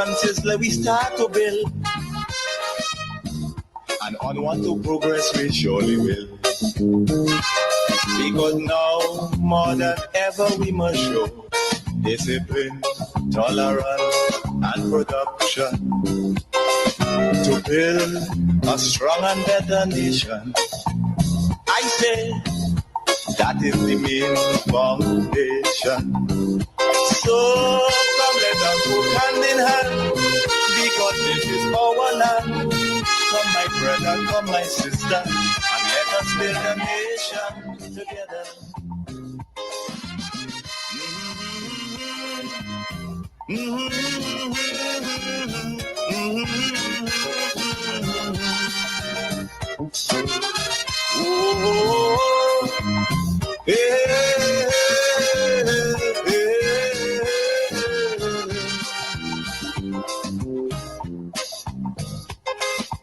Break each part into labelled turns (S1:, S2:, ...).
S1: Until we start to build, and onward to progress we surely will. Because now, more than ever, we must show discipline, tolerance, and production to build a strong and better nation. I say that is the main foundation. So come let us work hand in hand, because this is our land. Come my brother, come my sister, and let us build a nation together.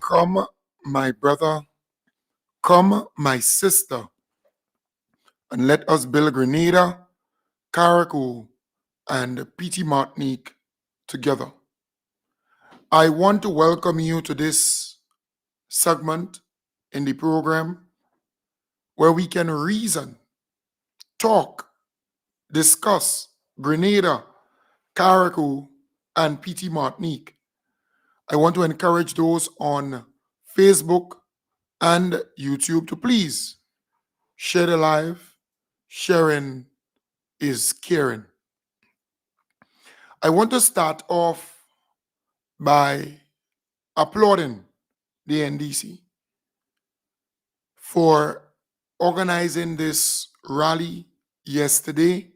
S2: Come, my brother, come, my sister, and let us build Grenada, Carriacou, and Petite Martinique together. I want to welcome you to this segment in the program where we can reason, talk, discuss Grenada, Carriacou, and Petite Martinique. I want to encourage those on Facebook and YouTube to please share the live. Sharing is caring. I want to start off by applauding the NDC for organizing this rally yesterday.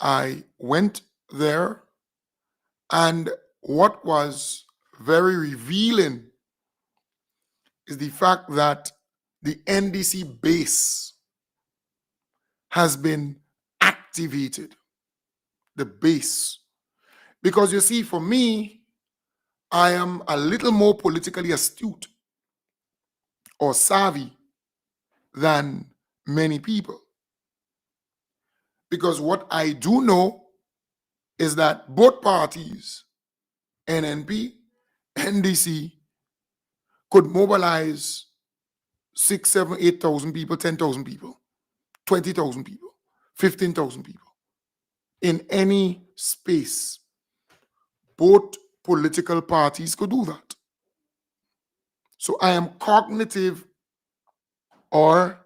S2: I went there, and what was very revealing is the fact that the NDC base has been activated. The base. Because you see, for me, I am a little more politically astute or savvy than many people. Because what I do know is that both parties, NNP, NDC, could mobilize 6, 7, 8,000 people, 10,000 people, 20,000 people, 15,000 people in any space. Both political parties could do that. So I am cognitive or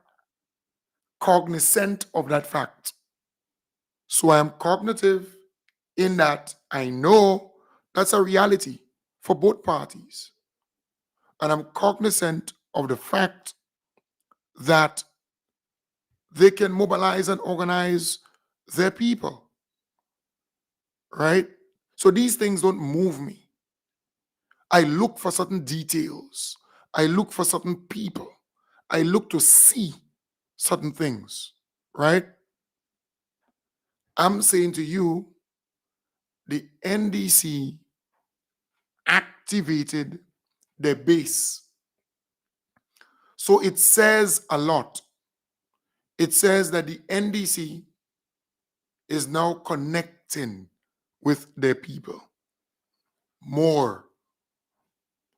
S2: cognizant of that fact. So I am cognitive in that I know that's a reality for both parties. And I'm cognizant of the fact that they can mobilize and organize their people, right? So these things don't move me. I look for certain details. I look for certain people. I look to see certain things, right? I'm saying to you, the NDC activated their base. So it says a lot. It says that the NDC is now connecting with their people more,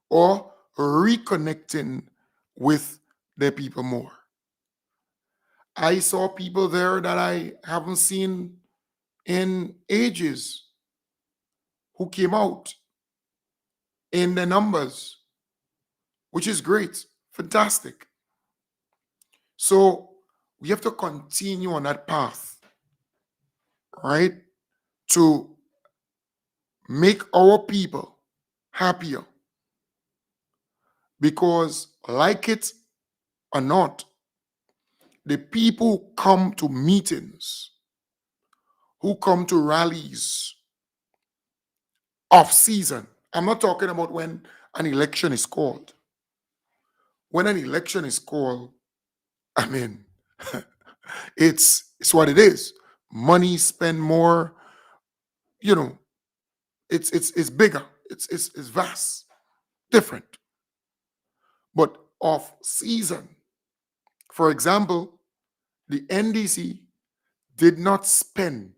S2: or reconnecting with their people more. I saw people there that I haven't seen in ages who came out in the numbers, which is great, fantastic. So we have to continue on that path, right? To make our people happier. Because, like it or not, the people who come to meetings, who come to rallies off season, I'm not talking about when an election is called. When an election is called, I mean, it's what it is. Money spent more, it's bigger, it's vast, different. But off season, for example, the NDC did not spend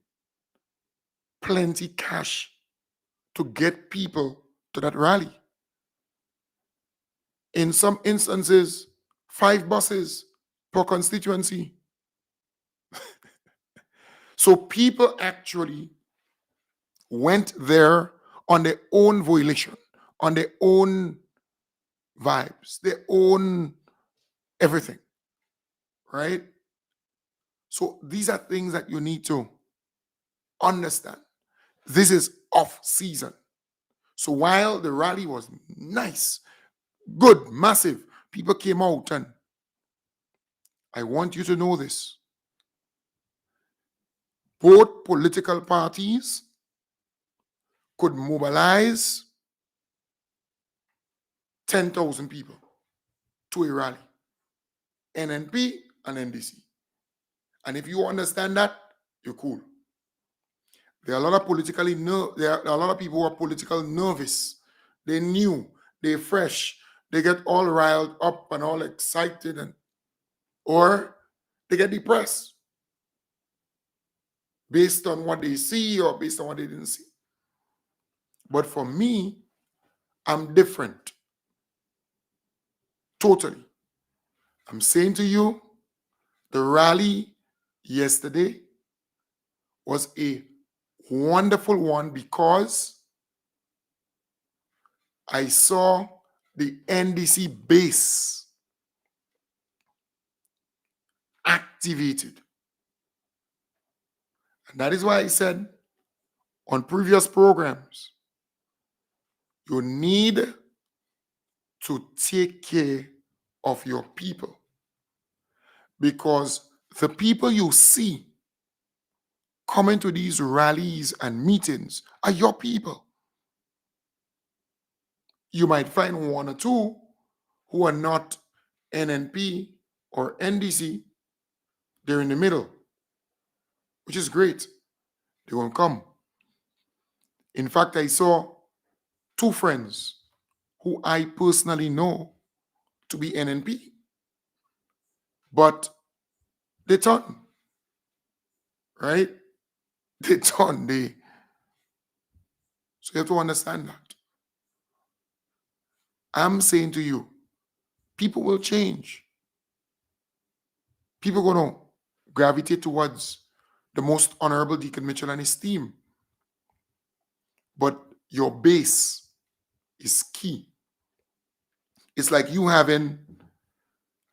S2: plenty cash to get people to that rally. In some instances, 5 buses per constituency. So people actually went there on their own volition, on their own vibes, their own everything, right? So these are things that you need to understand. This is off season. So while the rally was nice, good, massive, people came out, and I want you to know this. Both political parties could mobilize 10,000 people to a rally, NNP and NDC. And if you understand that, you're cool. There are a lot of there are a lot of people who are political nervous. They're new, they're fresh, they get all riled up and all excited, or they get depressed based on what they see or based on what they didn't see. But for me, I'm different. Totally. I'm saying to you, the rally yesterday was a wonderful one because I saw the NDC base activated. And that is why I said on previous programs, you need to take care of your people, because the people you see coming to these rallies and meetings are your people. You might find 1 or 2 who are not NNP or NDC. They're in the middle, which is great. They won't come. In fact, I saw 2 friends who I personally know to be NNP, but they turn, right? They turn. So you have to understand that. I'm saying to you, people will change. People are going to gravitate towards the most honorable Deacon Mitchell and his team. But your base is key. It's like you having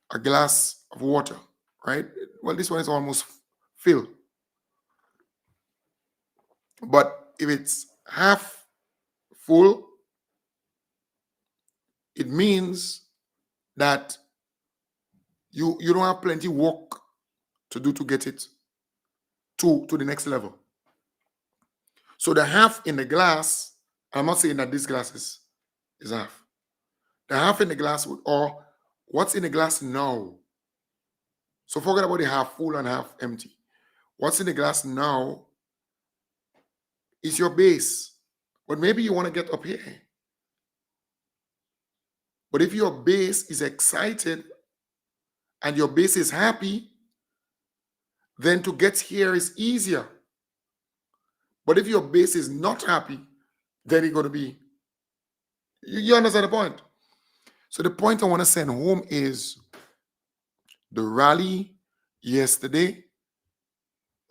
S2: a glass of water, right? Well, this one is almost filled. But if it's half full, it means that you don't have plenty work to do to get it to the next level. So the half in the glass, I'm not saying that this glass is half. The half in the glass, or what's in the glass now. So forget about the half full and half empty. What's in the glass now is your base. But maybe you want to get up here. But if your base is excited and your base is happy, then to get here is easier. But if your base is not happy, then it's going to be, you understand the point? So the point I want to send home is the rally yesterday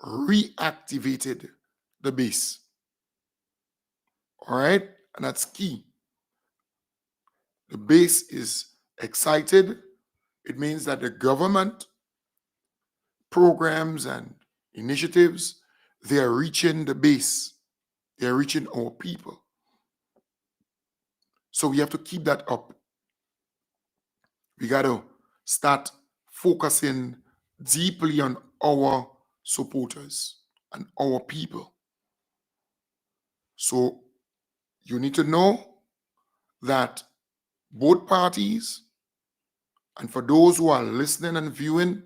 S2: reactivated the base. All right? And that's key. The base is excited. It means that the government programs and initiatives, they are reaching the base. They are reaching our people. So we have to keep that up. We got to start focusing deeply on our supporters and our people. So you need to know that both parties, and for those who are listening and viewing,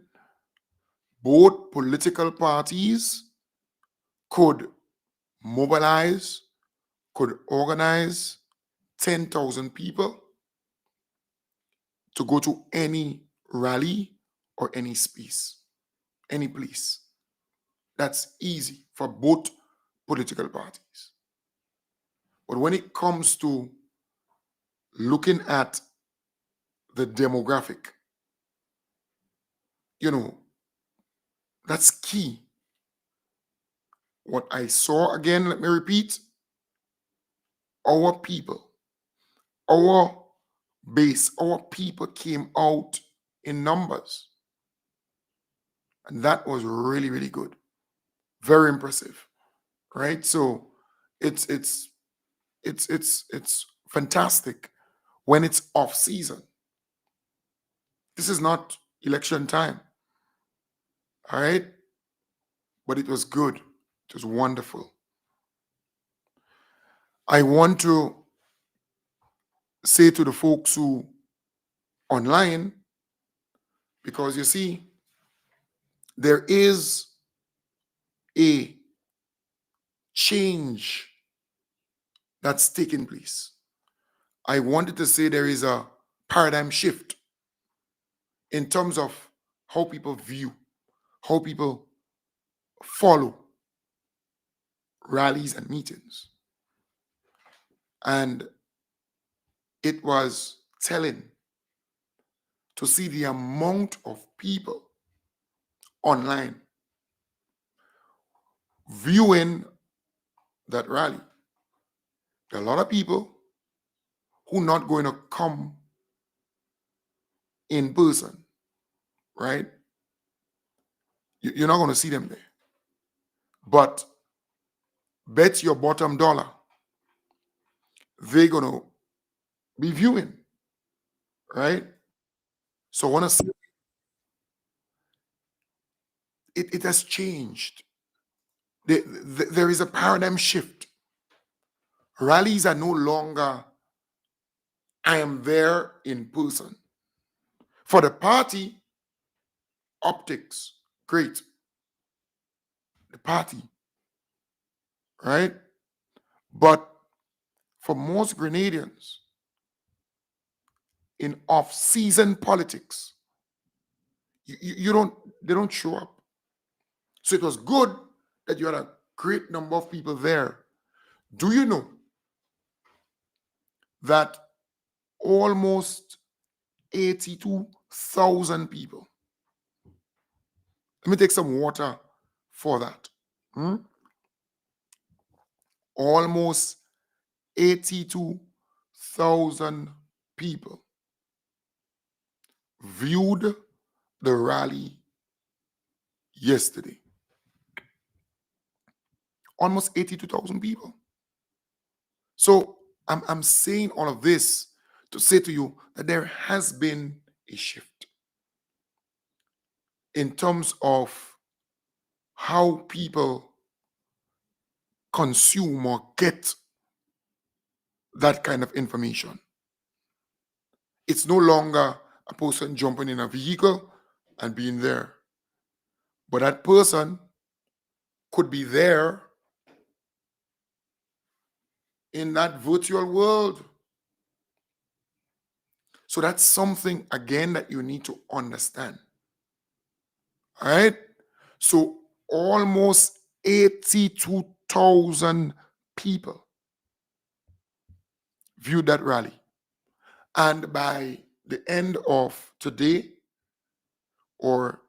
S2: both political parties could mobilize, could organize 10,000 people to go to any rally or any space, any place. That's easy for both political parties. But when it comes to looking at the demographic, you know, that's key. What I saw, again, let me repeat, our people, our base, our people came out in numbers. And that was really, really good. Very impressive. Right? So it's it's fantastic when it's off season. This is not election time. All right? But it was good. It was wonderful. I want to say to the folks who online, because you see, there is a change that's taking place. I wanted to say there is a paradigm shift in terms of how people view, how people follow rallies and meetings. And it was telling to see the amount of people online viewing that rally. There are a lot of people who not going to come in person, right? You're not going to see them there. But bet your bottom dollar they're going to be viewing, right? So I want to say it has changed. There is a paradigm shift. Rallies are no longer, I am there in person. For the party, optics, great. The party, right? But for most Grenadians in off-season politics, you don't, they don't show up. So it was good that you had a great number of people there. Do you know that almost 82,000 people? Let me take some water for that. Almost 82,000 people viewed the rally yesterday. Almost 82,000 people. So I'm saying all of this to say to you that there has been a shift in terms of how people consume or get that kind of information. It's no longer a person jumping in a vehicle and being there, but that person could be there in that virtual world. So that's something, again, that you need to understand. All right? So almost 82,000 people viewed that rally. And by the end of today or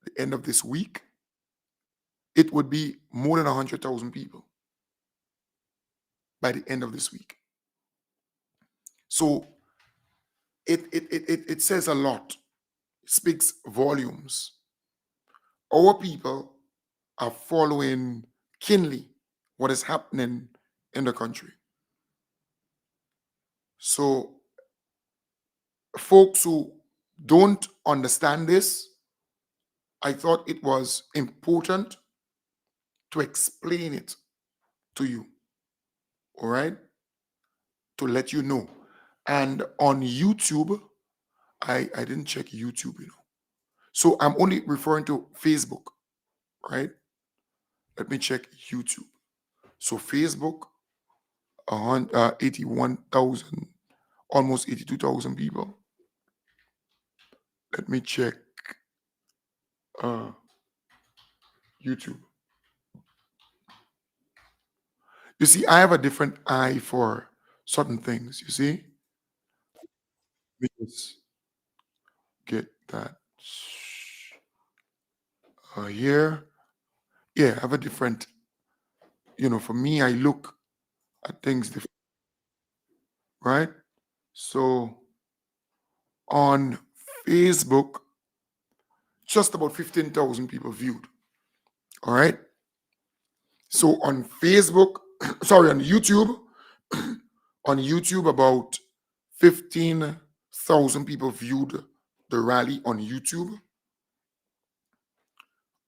S2: the end of this week, it would be more than 100,000 people by the end of this week. So it says a lot. It speaks volumes. Our people are following keenly what is happening in the country. So folks who don't understand this, I thought it was important to explain it to you. All right? To let you know. And on YouTube, I didn't check YouTube, So I'm only referring to Facebook, right? Let me check YouTube. So Facebook, 81,000, almost 82,000 people. Let me check YouTube. You see, I have a different eye for certain things. You see, let me just get that here. Yeah, I have a different. For me, I look at things different, right? So on Facebook, just about 15,000 people viewed. All right. So on Facebook, sorry, on YouTube, about 15,000 people viewed the rally on YouTube.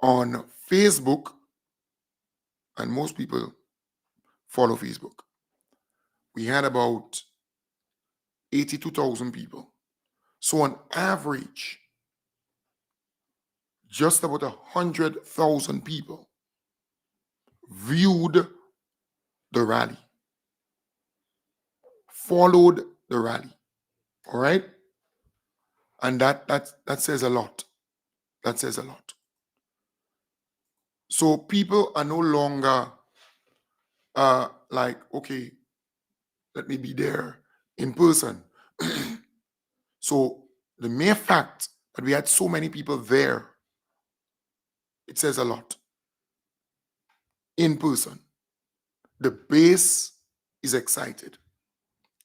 S2: On Facebook, and most people follow Facebook, we had about 82,000 people. So on average, just about 100,000 people viewed the rally, followed the rally. All right. And that says a lot. That says a lot. So people are no longer like, okay, let me be there in person. So the mere fact that we had so many people there, it says a lot. In person, the base is excited.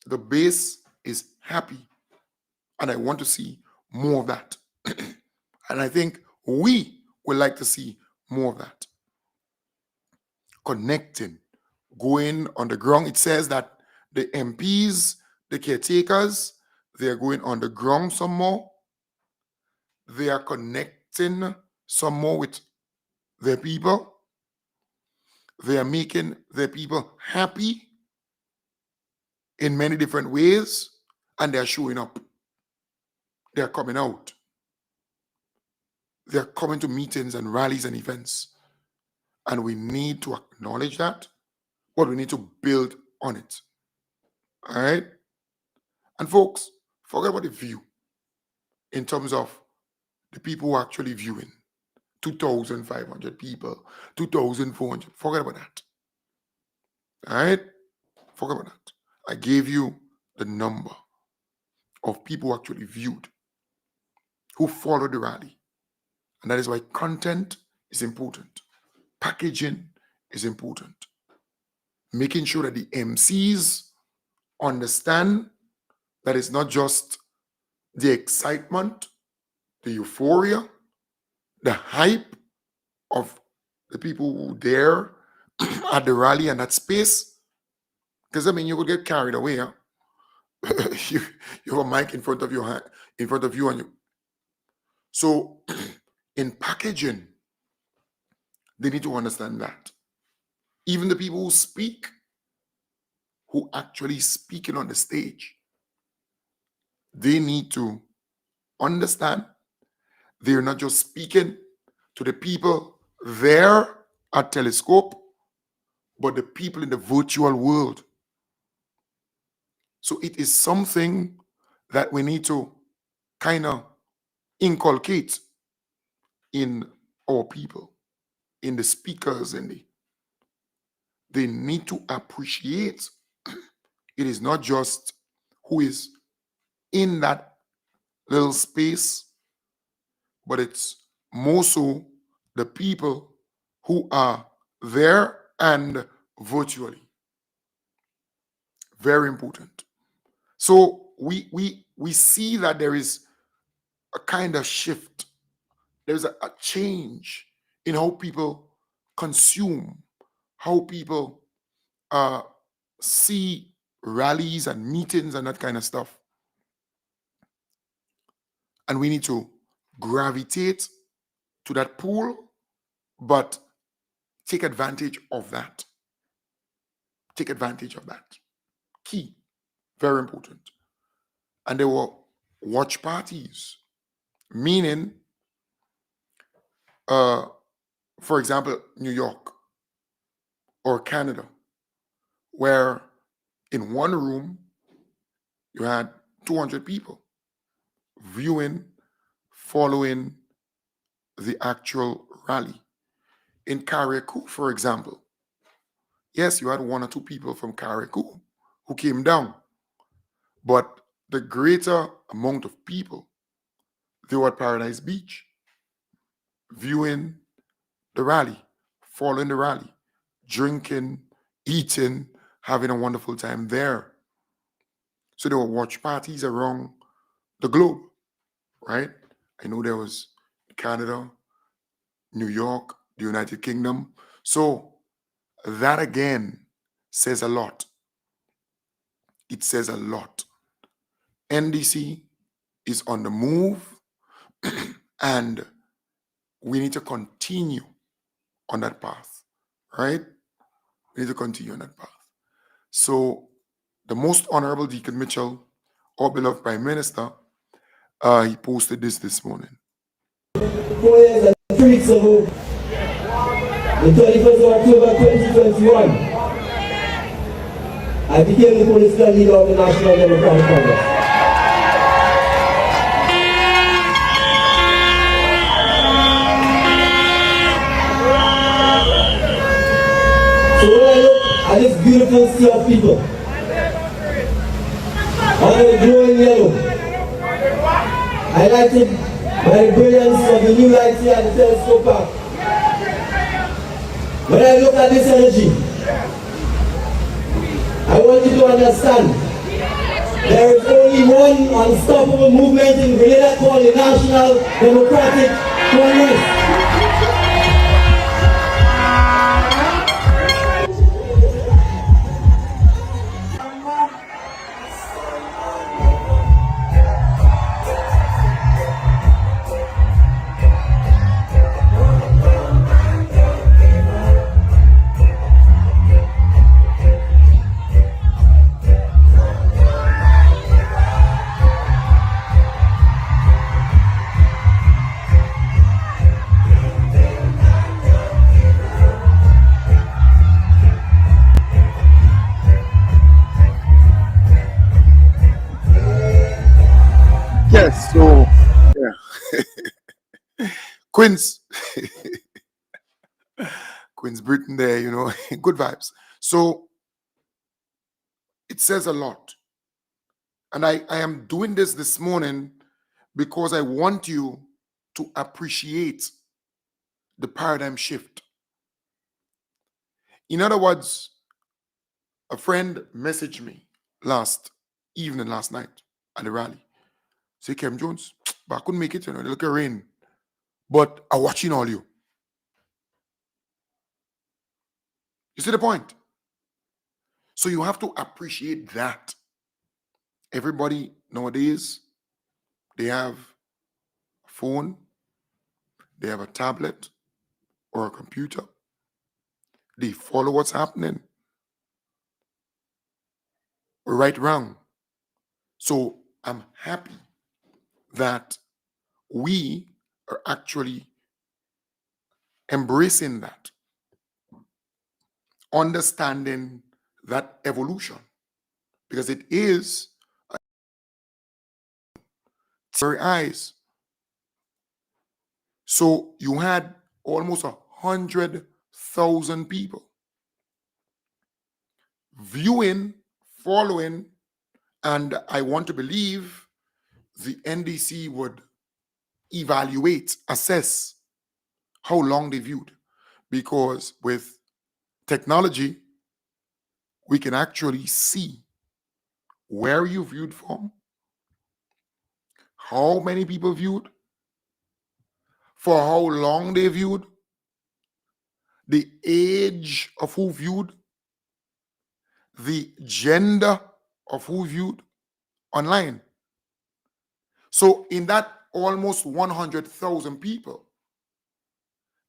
S2: The base is happy. And I want to see more of that. And I think we would like to see more of that. Connecting, going on the ground. It says that the MPs, the caretakers, they're going on the ground some more. They are connecting some more with their people. They are making their people happy in many different ways, and they're showing up. They're coming out. They're coming to meetings and rallies and events. And we need to acknowledge that, but we need to build on it. All right? And folks, forget about the view in terms of the people who are actually viewing. 2,500 people, 2,400. Forget about that. All right? Forget about that. I gave you the number of people who actually viewed, who followed the rally. And that is why content is important. Packaging is important. Making sure that the MCs understand that it's not just the excitement, the euphoria, the hype of the people who there at the rally and that space. Because I mean, you would get carried away. Huh? you have a mic in front of your hand, in front of you, and you. So, in packaging, they need to understand that. Even the people who speak, who actually speaking on the stage, they need to understand they're not just speaking to the people there at Telescope, but the people in the virtual world. So it is something that we need to kind of inculcate in our people, in the speakers, they need to appreciate it is not just who is in that little space, but it's more so the people who are there and virtually. Very important. So we see that there is a kind of shift. There's a change in how people consume, how people see rallies and meetings and that kind of stuff. And we need to gravitate to that pool, but take advantage of that. Take advantage of that. Key, very important. And there were watch parties, meaning, for example, New York or Canada, where in one room you had 200 people viewing, following the actual rally. In Carriacou, for example, Yes, you had one or two people from Carriacou who came down, but the greater amount of people, they were at Paradise Beach, viewing the rally, following the rally, drinking, eating, having a wonderful time there. So there were watch parties around the globe, right? I know there was Canada, New York, the United Kingdom. So that again says a lot. It says a lot. NDC is on the move, and we need to continue on that path, right? We need to continue on that path. So the most honorable Deacon Mitchell, our beloved Prime Minister, he posted this morning.
S3: 4 years and 3 weeks ago, the 31st of October 2021, I became the political leader of the National Democratic Congress. So when I look at this beautiful sea of people, on the glowing yellow, highlighted by the brilliance of the new lights here at the Telescope Park, when I look at this energy, I want you to understand there is only one unstoppable movement in Grenada called the National Democratic Congress.
S2: Yes, so yeah. Queens, Queens Britain there, good vibes. So it says a lot. And I am doing this morning because I want you to appreciate the paradigm shift. In other words, a friend messaged me last night at the rally. Say, Kem Jones, but I couldn't make it, look at rain. But I'm watching all you. You see the point? So you have to appreciate that. Everybody nowadays, they have a phone, they have a tablet or a computer. They follow what's happening. Right, wrong. So I'm happy that we are actually embracing that, understanding that evolution, because it is very eyes. So you had almost 100,000 people viewing, following, and I want to believe the NDC would evaluate, assess how long they viewed, because with technology, we can actually see where you viewed from, how many people viewed, for how long they viewed, the age of who viewed, the gender of who viewed online. So in that almost 100,000 people,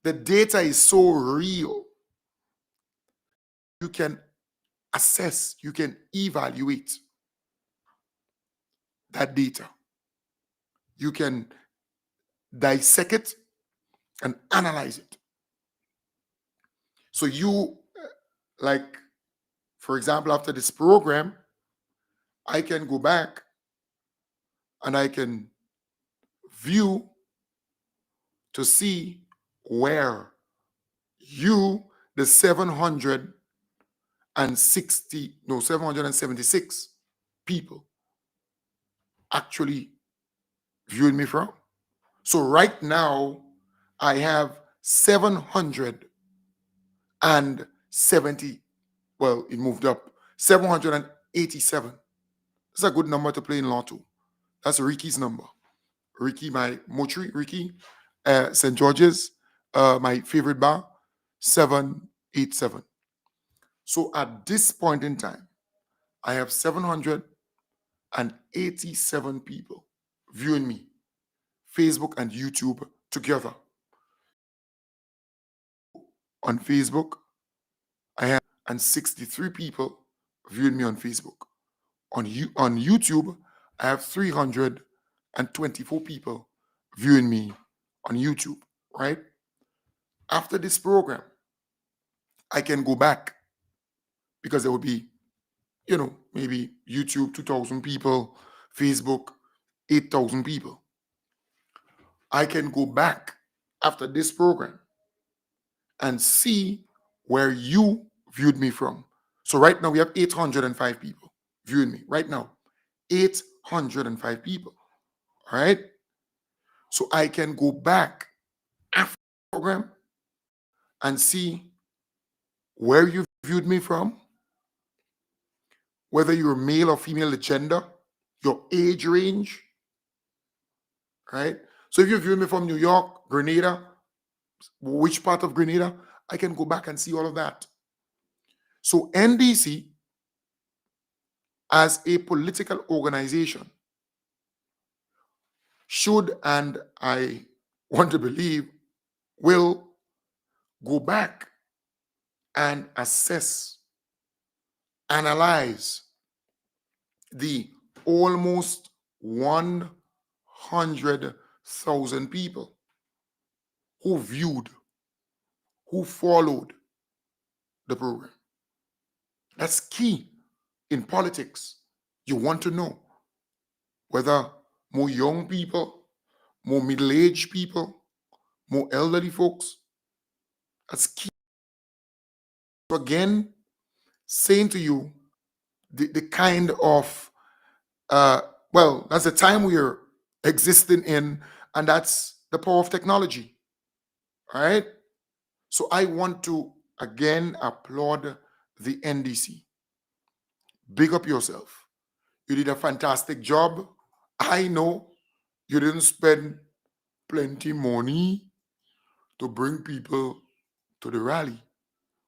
S2: the data is so real. You can assess, you can evaluate that data. You can dissect it and analyze it. So you, like, for example, after this program, I can go back and I can view to see where you, the 700 776 people actually viewed me from. So right now, I have 770. Well, it moved up 787. That's a good number to play in Lotto. That's Ricky's number. Ricky, my Mochri, Ricky, St. George's, my favorite bar, 787. So at this point in time, I have 787 people viewing me, Facebook and YouTube together. On Facebook, I have 63 people viewing me on Facebook. On YouTube, I have 324 people viewing me on YouTube, right? After this program, I can go back because there will be, maybe YouTube 2,000 people, Facebook 8,000 people. I can go back after this program and see where you viewed me from. So right now we have 805 people viewing me right now. 805 people. All right. So I can go back after the program and see where you viewed me from, whether you're male or female, the gender, your age range. Right. So if you viewed me from New York, Grenada, which part of Grenada, I can go back and see all of that. So NDC, as a political organization, should, and I want to believe, will go back and assess, analyze the almost 100,000 people who viewed, who followed the program. That's key in politics. You want to know whether more young people, more middle-aged people, more elderly folks. That's key. So again, saying to you, the kind of, that's the time we are existing in, and that's the power of technology. All right? So I want to, again, applaud the NDC. Big up yourself. You did a fantastic job. I know you didn't spend plenty money to bring people to the rally,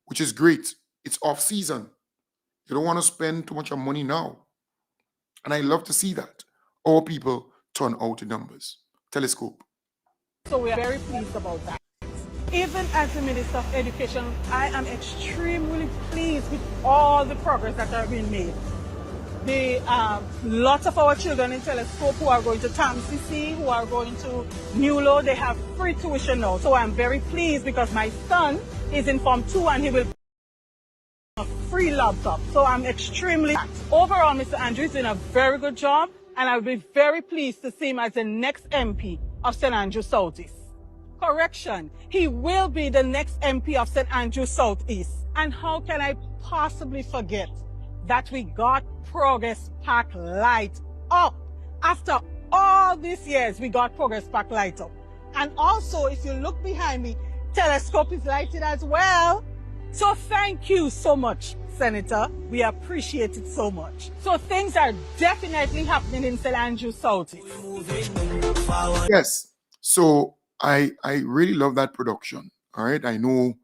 S2: which is great. It's off season. You don't want to spend too much of money now. And I love to see that. All people turn out in numbers. Telescope.
S4: So we are very pleased about that. Even as the Minister of Education, I am extremely pleased with all the progress that are being made. Lots of our children in Telescope who are going to TAMCC, who are going to Newlo, they have free tuition now. So I'm very pleased because my son is in Form 2 and he will a free laptop. So I'm extremely overall, Mr. Andrew is doing a very good job, and I'll be very pleased to see him as the next MP of St. Andrew Southeast. Correction, he will be the next MP of St. Andrew Southeast. And how can I possibly forget that we got Progress Park light up? After all these years, we got Progress Park light up. And also, if you look behind me, Telescope is lighted as well. So thank you so much, Senator. We appreciate it so much. So things are definitely happening in St. Andrew Southeast.
S2: Yes. So I really love that production. All right. I know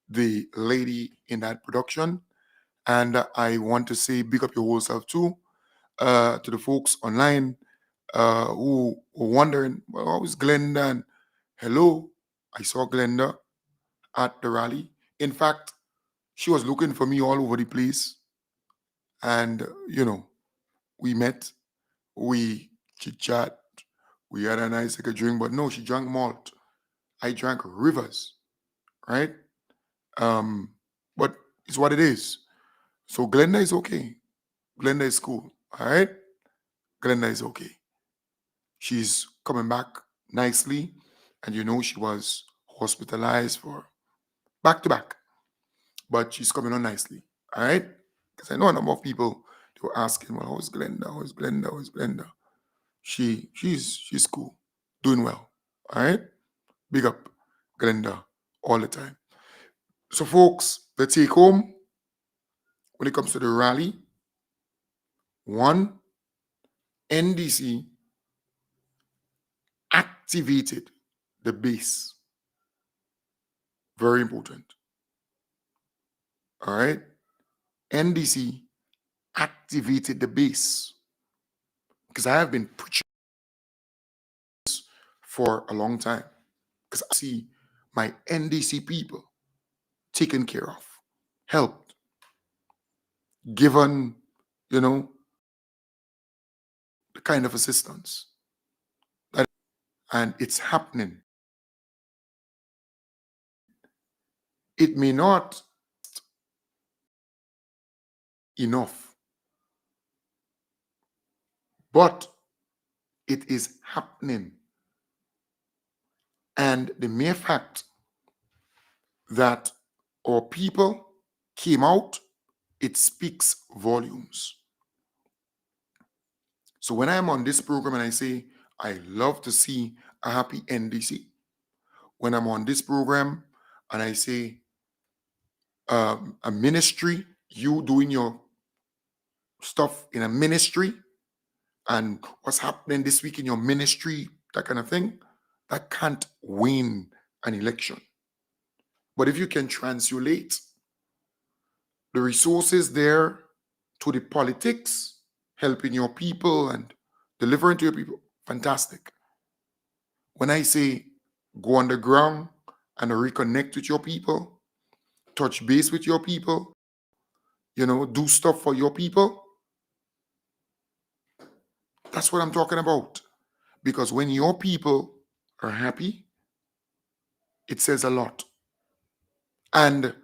S2: the lady in that production, and I want to say big up your whole self too, to the folks online who were wondering, well, how is Glenda? And hello, I saw Glenda at the rally. In fact, she was looking for me all over the place. And, we met, we chit-chat, we had a nice drink, but no, she drank malt. I drank rivers, right? But it's what it is. So Glenda is okay. Glenda is cool, all right? Glenda is okay. She's coming back nicely. And she was hospitalized for back-to-back. But she's coming on nicely. All right? Because I know a number of people, they were asking, well, how's Glenda? How's Glenda? How's Glenda? She's cool, doing well. All right? Big up Glenda all the time. So, folks, the take home when it comes to the rally, one, NDC activated the base. Very important. All right? NDC activated the base. Because I have been preaching for a long time. Because I see my NDC people taken care of, helped, given, the kind of assistance. And it's happening. It may not enough, but it is happening. And the mere fact that our people came out, it speaks volumes. So when I'm on this program and I say, I love to see a happy NDC, when I'm on this program and I say, a ministry, you doing your stuff in a ministry, and what's happening this week in your ministry, that kind of thing, that can't win an election. But if you can translate the resources there to the politics, helping your people and delivering to your people, fantastic. When I say go on the ground and reconnect with your people, touch base with your people, do stuff for your people, that's what I'm talking about. Because when your people are happy, it says a lot. And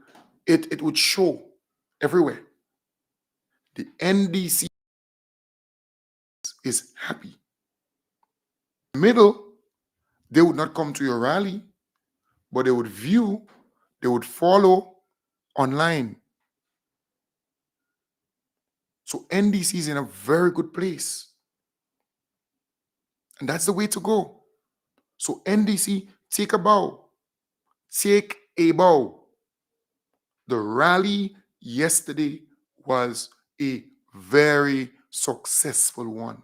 S2: it would show everywhere. The NDC is happy. Middle, they would not come to your rally, but they would follow online. So NDC is in a very good place. And that's the way to go. So NDC, take a bow. Take a bow. The rally yesterday was a very successful one.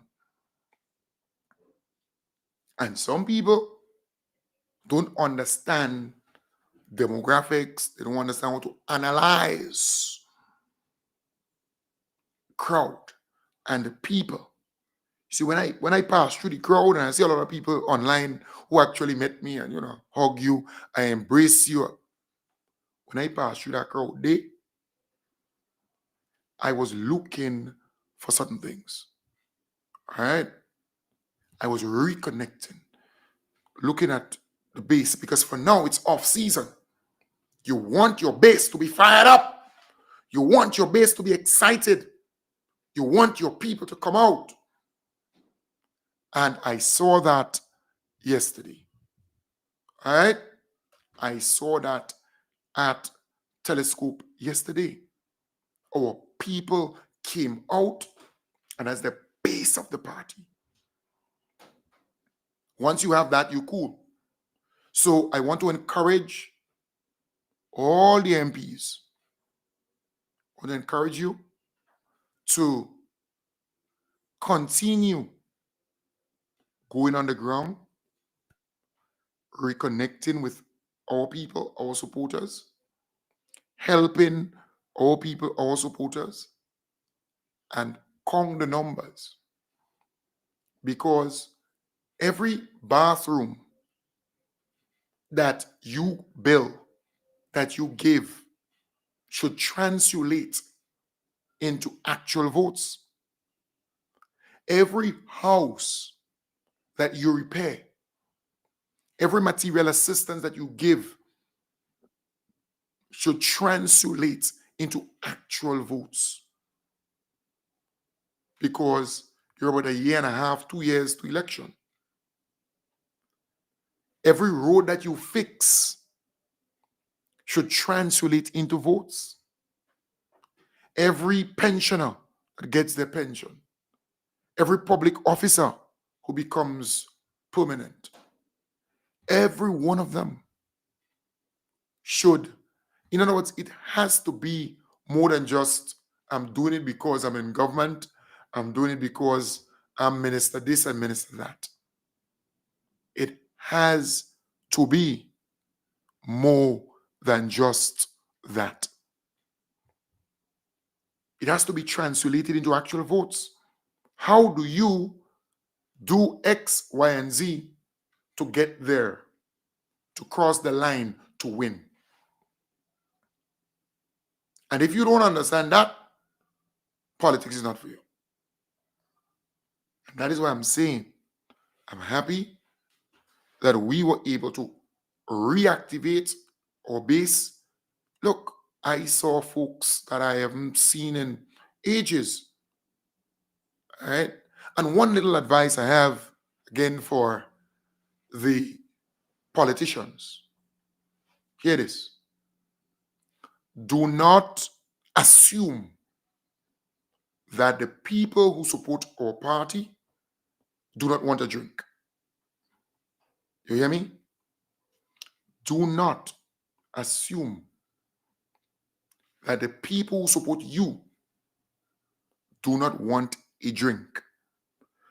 S2: And some people don't understand demographics. They don't understand how to analyze crowd and the people. See, when I pass through the crowd and I see a lot of people online who actually met me and hug you, I embrace you. When I pass through that crowd, I was looking for certain things. All right? I was reconnecting, looking at the base, because for now it's off season. You want your base to be fired up. You want your base to be excited. You want your people to come out. And I saw that yesterday. All right? I saw that at Telescope yesterday. Our people came out, and that's the base of the party. Once you have that, you're cool. So I want to encourage all the MPs. I want to encourage you to continue going on the ground, reconnecting with our people, our supporters, helping our people, our supporters, and count the numbers. Because every bathroom that you build, that you give, should translate into actual votes. Every house that you repair, every material assistance that you give should translate into actual votes. Because you're about a year and a half, 2 years to election. Every road that you fix should translate into votes. every pensioner that gets their pension, every public officer who becomes permanent, every one of them should, in other words, it has to be more than just I'm doing it because I'm in government, I'm doing it because I'm minister this and minister that. It has to be more than just that. It has to be translated into actual votes. How do you do X, Y, and Z to get there, to cross the line, to win? And if you don't understand that, politics is not for you. And that is why I'm saying I'm happy that we were able to reactivate our base. Look, I saw folks that I haven't seen in ages. All right. And one little advice I have, again, for the politicians. Hear this. Do not assume that the people who support our party do not want a drink. You hear me? Do not assume that the people who support you do not want a drink.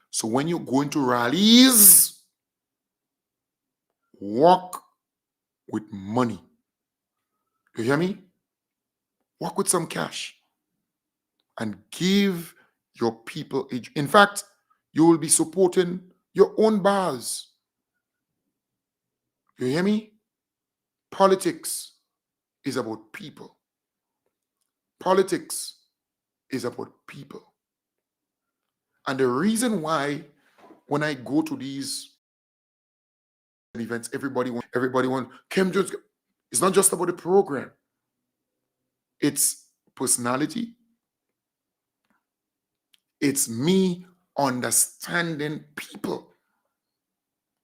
S2: So when you go into rallies, walk with money. You hear me? Walk with some cash and give your people a drink. In fact, you will be supporting your own bars. You hear me? Politics is about people. Politics is about people. And the reason why when I go to these events, everybody want Kim Jones. It's not just about the program. It's personality. It's me understanding people.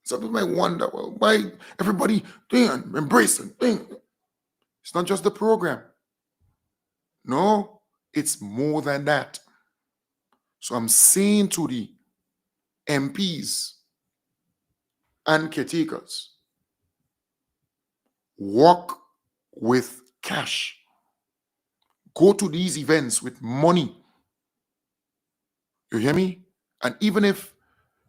S2: Some people might wonder, well, why everybody embracing? It's not just the program. No, it's more than that. So I'm saying to the MPs and caretakers, walk with cash. Go to these events with money. You hear me? And even if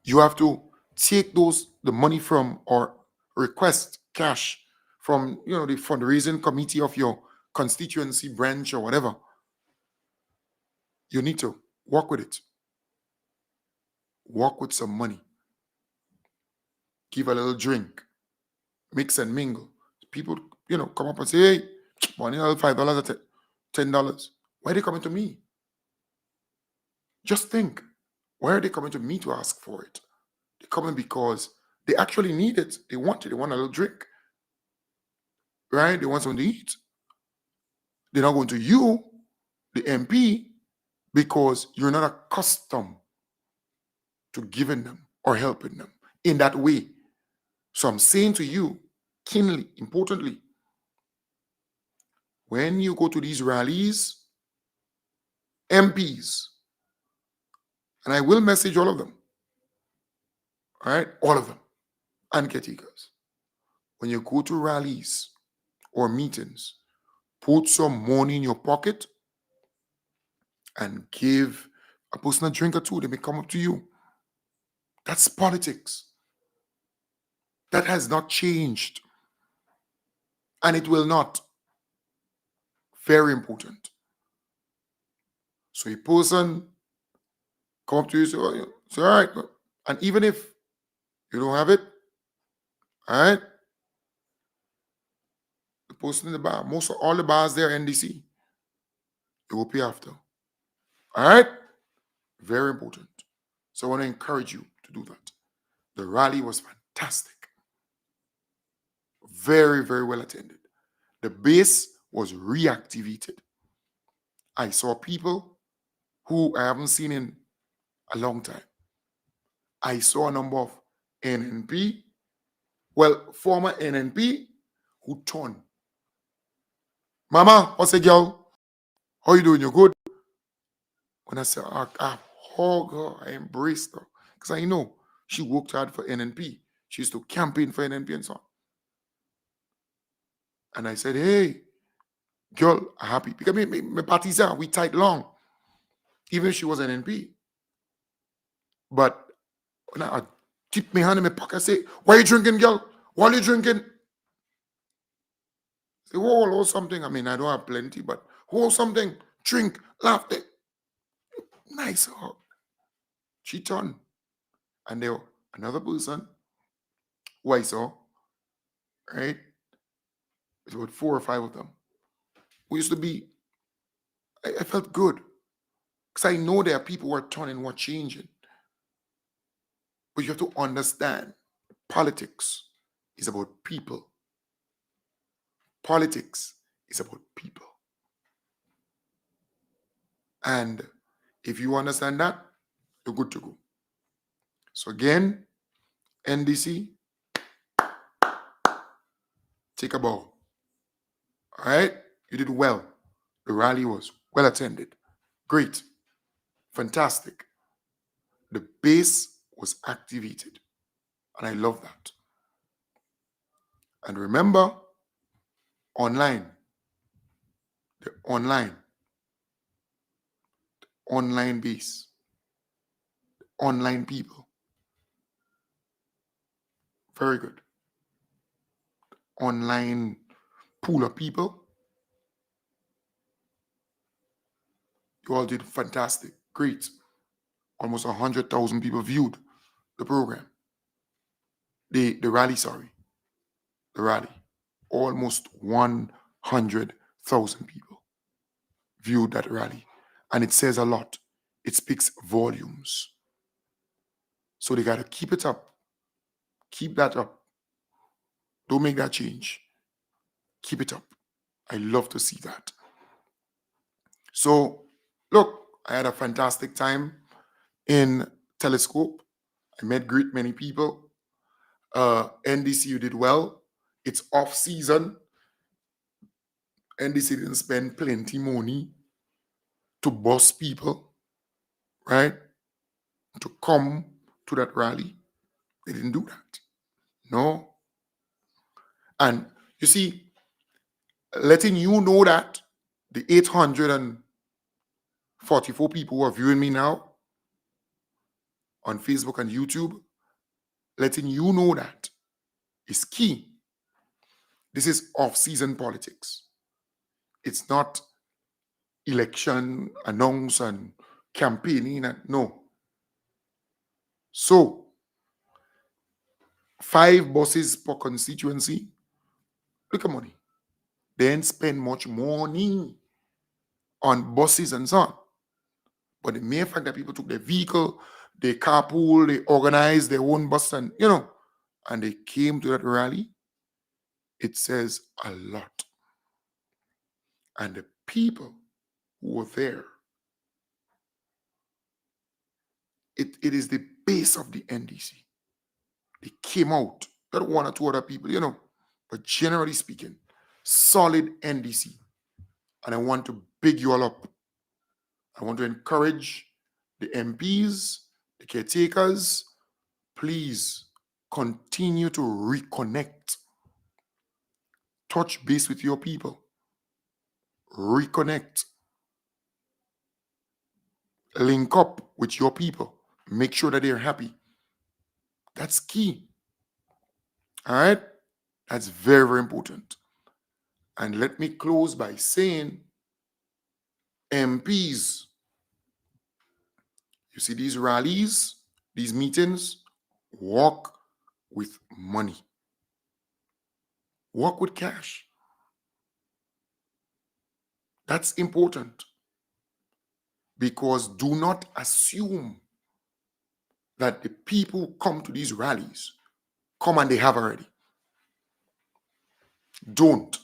S2: you have to take the money from or request cash from, the fundraising committee of your constituency branch or whatever, you need to walk with it. Walk with some money. Give a little drink. Mix and mingle. People, come up and say, hey, money, $5 or $10. Why are they coming to me? Just think, why are they coming to me to ask for it? They're coming because they actually need it. They want it. They want a little drink. Right? They want something to eat. They're not going to you, the MP, because you're not accustomed to giving them or helping them in that way. So I'm saying to you, keenly, importantly, when you go to these rallies, MPs, and I will message all of them, all right, all of them, and caretakers. When you go to rallies or meetings, put some money in your pocket and give a person a drink or two. They may come up to you. That's politics. That has not changed. And it will not. Very important. So a person come up to you and say, all right. And even if you don't have it, all right, the person in the bar, most of all the bars there, NDC, it will pay after. All right? Very important. So I want to encourage you to do that. The rally was fantastic. Very, very well attended. The base was reactivated. I saw people who I haven't seen in a long time. I saw a number of NNP, former NNP, who turned. Mama, what's a girl? How you doing? You good? When I said, I hug her, I embraced her. Because I know she worked hard for NNP. She used to campaign for NNP and so on. And I said, hey, girl, I'm happy. Because my parties are, we tight long. Even if she was an NP. But when I keep my hand in my pocket, I say, why you drinking, girl? What are you drinking? I say, hold something. I mean, I don't have plenty, but hold something. Drink, laugh. Nice hug. She turned. And there another person who I saw, right? It's about 4 or 5 of them. We used to be, I felt good. Because I know there are people who are turning, who are changing. But you have to understand, politics is about people. Politics is about people. And if you understand that, you're good to go. So again, NDC, take a bow. All right? You did well. The rally was well attended. Great. Fantastic. The base was activated. And I love that. And remember, online, the online base, online people. Very good. Online pool of people. You all did fantastic. Great. Almost 100,000 people viewed the program. The rally, sorry. The rally. Almost 100,000 people viewed that rally. And it says a lot. It speaks volumes. So they got to keep it up. Keep that up. Don't make that change. Keep it up. I love to see that. So, look, I had a fantastic time in Telescope. I met great many people. NDC, you did well. It's off season. NDC didn't spend plenty money to bus people, right? To come to that rally. They didn't do that. No. And you see, letting you know that the 844 people who are viewing me now on Facebook and YouTube, letting you know that is key. This is off-season politics. It's not election announce and campaigning. No. So, 5 buses per constituency. Look at money. They didn't spend much money on buses and so on. But the mere fact that people took their vehicle, they carpool, they organized their own bus and, and they came to that rally, it says a lot. And the people who were there, it is the base of the NDC. They came out, not 1 or 2 other people, but generally speaking, solid NDC. And I want to big you all up. I want to encourage the MPs, the caretakers, please continue to reconnect. Touch base with your people. Reconnect. Link up with your people. Make sure that they're happy. That's key. All right? That's very, very important. And let me close by saying, MPs, you see these rallies, these meetings, walk with money. Walk with cash. That's important. Because do not assume that the people who come to these rallies come and they have already. Don't.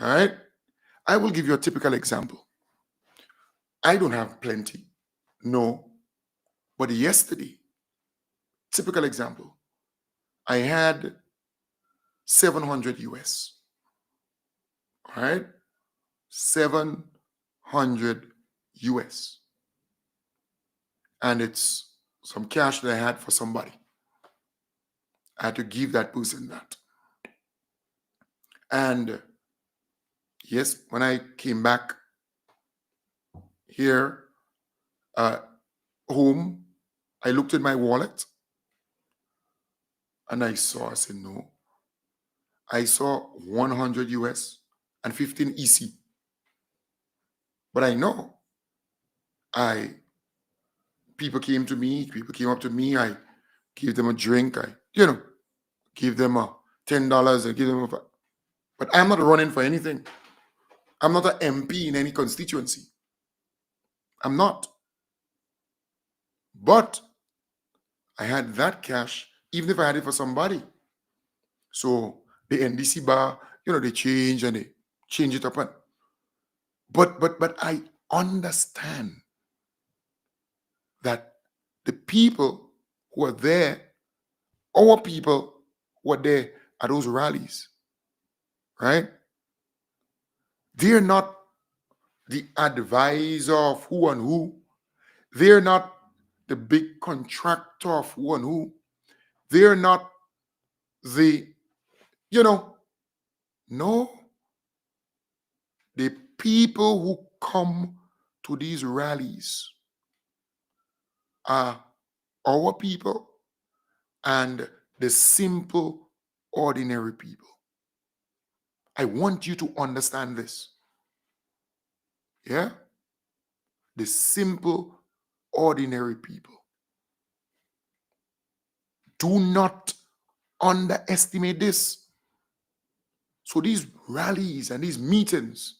S2: All right? I will give you a typical example. I don't have plenty. No. But yesterday, typical example, I had 700 US. All right? 700 US. and it's some cash that I had for somebody. I had to give that person that. And yes, when I came back here home, I looked at my wallet and I said, no. I saw 100 US and 15 EC. But I know people came to me, people came up to me, I gave them a drink, I give them a $10 and give them but I'm not running for anything. I'm not an MP in any constituency. I'm not. But I had that cash, even if I had it for somebody. So the NDC bar, they change and they change it up. But I understand that the people who are there, our people who are there at those rallies, right? They're not the advisor of who and who. They're not the big contractor of who and who. They're not the, no. The people who come to these rallies are our people and the simple, ordinary people. I want you to understand this. Yeah? The simple, ordinary people. Do not underestimate this. So these rallies and these meetings,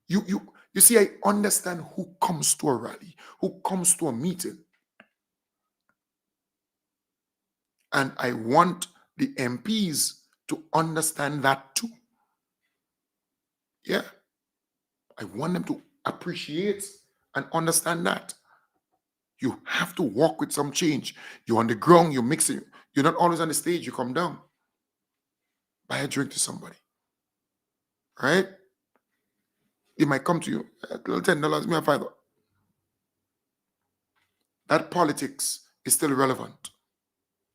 S2: you see, I understand who comes to a rally, who comes to a meeting. And I want the MPs to understand that too. Yeah. I want them to appreciate and understand that. You have to walk with some change. You're on the ground, you're mixing. You're not always on the stage, you come down. Buy a drink to somebody. Right? It might come to you, a little $10, me a $5. That politics is still relevant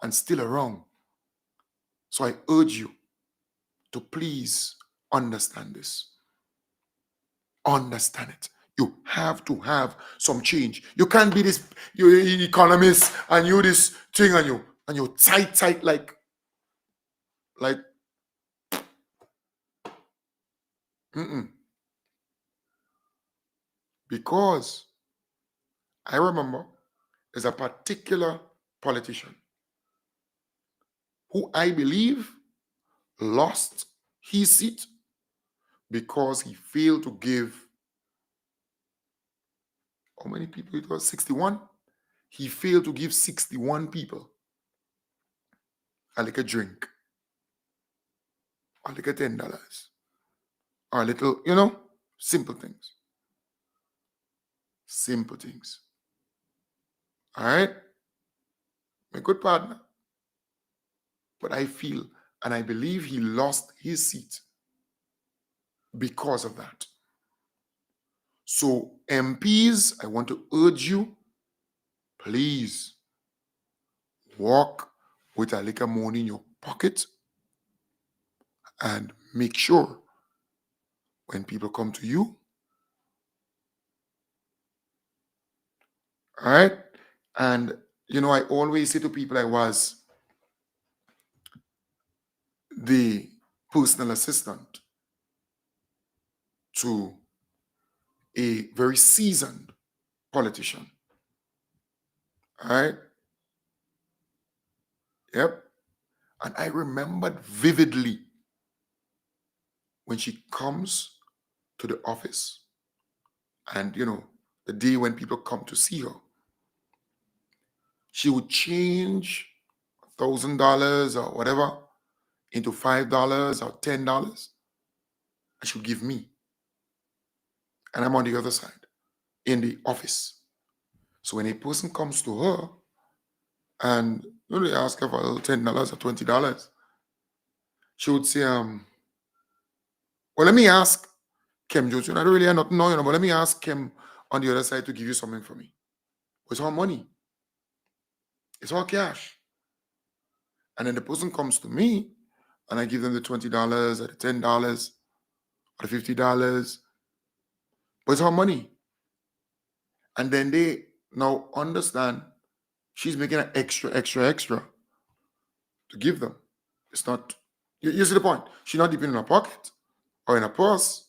S2: and still around. So I urge you to please understand this. Understand it. You have to have some change. You can't be this you economist and you this thing and you tight like because I remember there's a particular politician who I believe lost his seat because he failed to give, how many people it was? 61? He failed to give 61 people a little drink, a little $10, or a little, simple things. Simple things. All right? My good partner. But I feel and I believe he lost his seat because of that. So MPs, I want to urge you, please walk with a little money in your pocket and make sure when people come to you, all right? And, I always say to people, I was the personal assistant to a very seasoned politician. All right? Yep. And I remembered vividly when she comes to the office and, the day when people come to see her, she would change $1,000 or whatever into $5 or $10 and she would give me. And I'm on the other side in the office. So when a person comes to her and they ask her for $10 or $20, she would say, well, let me ask Kim Jones. I don't really have nothing now, but let me ask Kim on the other side to give you something for me. It's all money. It's all cash. And then the person comes to me and I give them the $20 or the $10 or the $50. But it's all money. And then they now understand she's making an extra to give them. It's not, you see the point. She's not deep in her pocket or in her purse.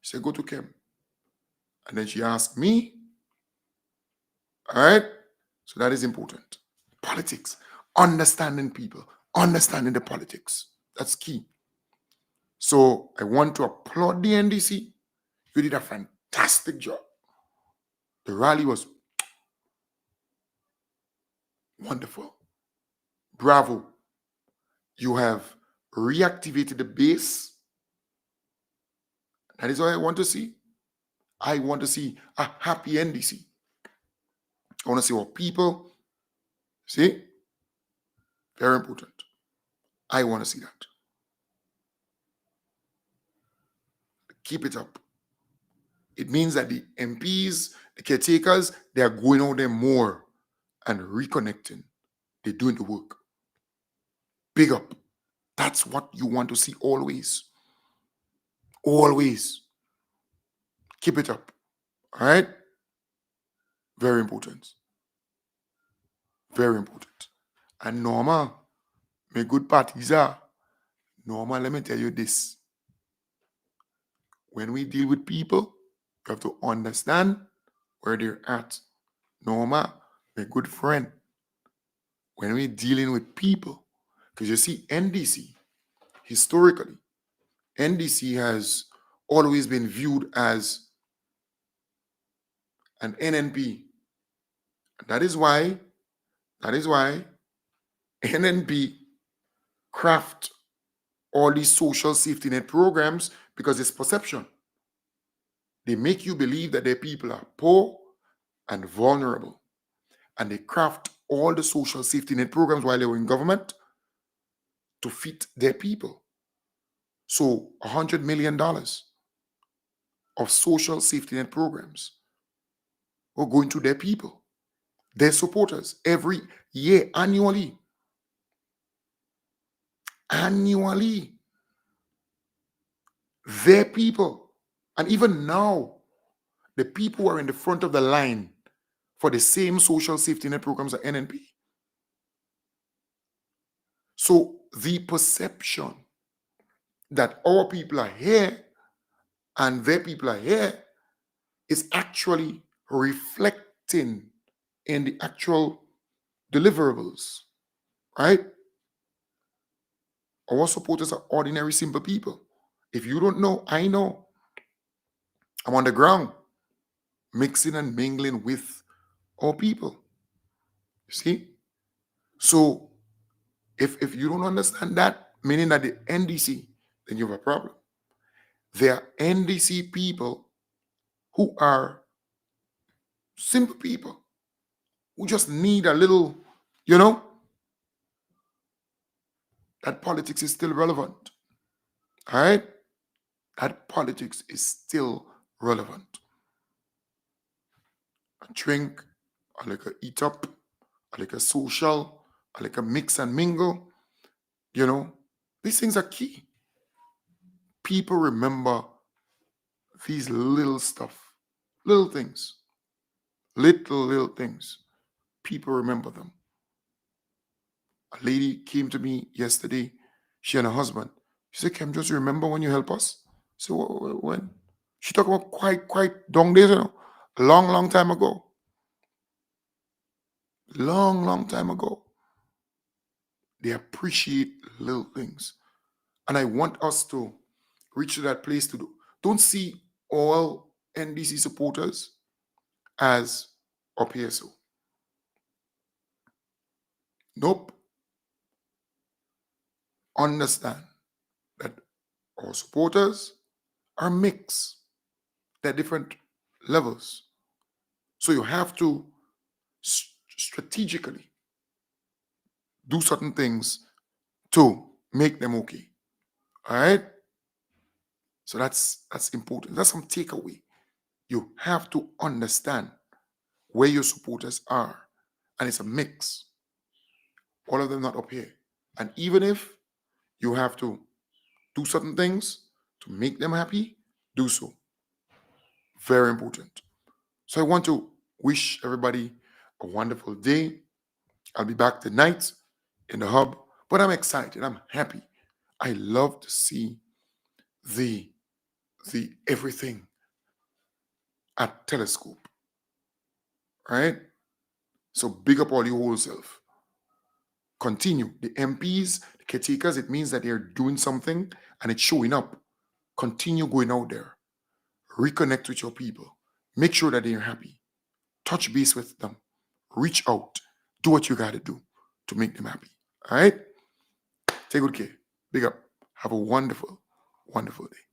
S2: She said, go to Kim. And then she asked me. All right? So that is important. Politics. Understanding people. Understanding the politics. That's key. So I want to applaud the NDC. You did a fantastic job. The rally was wonderful. Bravo. You have reactivated the base. That is what I want to see. I want to see a happy NDC. I want to see our people. See? Very important. I want to see that. Keep it up. It means that the MPs, the caretakers, they are going out there more and reconnecting. They're doing the work. Big up. That's what you want to see always. Always. Keep it up. All right? Very important. Very important. And Norma, my good parties are. Norma, let me tell you this. When we deal with people, you have to understand where they're at. Norma, my good friend, when we're dealing with people, because you see, NDC, historically, NDC has always been viewed as an NNP. That is why NNP craft all these social safety net programs, because it's perception. They make you believe that their people are poor and vulnerable. And they craft all the social safety net programs while they were in government to fit their people. So $100 million of social safety net programs were going to their people, their supporters, every year, annually. Annually. Their people. And even now, the people who are in the front of the line for the same social safety net programs are NNP. So the perception that our people are here and their people are here is actually reflecting in the actual deliverables, right? Our supporters are ordinary, simple people. If you don't know, I know. I'm on the ground, mixing and mingling with our people. You see? So if you don't understand that, meaning that the NDC, then you have a problem. There are NDC people who are simple people who just need a little, that politics is still relevant. All right? That politics is still relevant. A drink, I like a eat up, I like a social, I like a mix and mingle. These things are key. People remember these little stuff, little things, little things. People remember them. A lady came to me yesterday, she and her husband. She said, Kim, just remember when you help us? So when? She talked about quite long days, a long time ago. Long time ago. They appreciate little things. And I want us to reach to that place to do. Don't see all NDC supporters as a PSO. Nope. Understand that our supporters are mixed. They're different levels. So you have to strategically do certain things to make them okay. All right? So that's important. That's some takeaway. You have to understand where your supporters are. And it's a mix. All of them not up here. And even if you have to do certain things to make them happy, do so. Very important. So I want to wish everybody a wonderful day. I'll be back tonight in the hub, but I'm excited. I'm happy. I love to see the everything at Telescope. Right? So big up all your whole self. Continue. The MPs, the caretakers, it means that they're doing something and it's showing up. Continue going out there. Reconnect with your people. Make sure that they're happy. Touch base with them. Reach out. Do what you got to do to make them happy. All right? Take good care. Big up. Have a wonderful, wonderful day.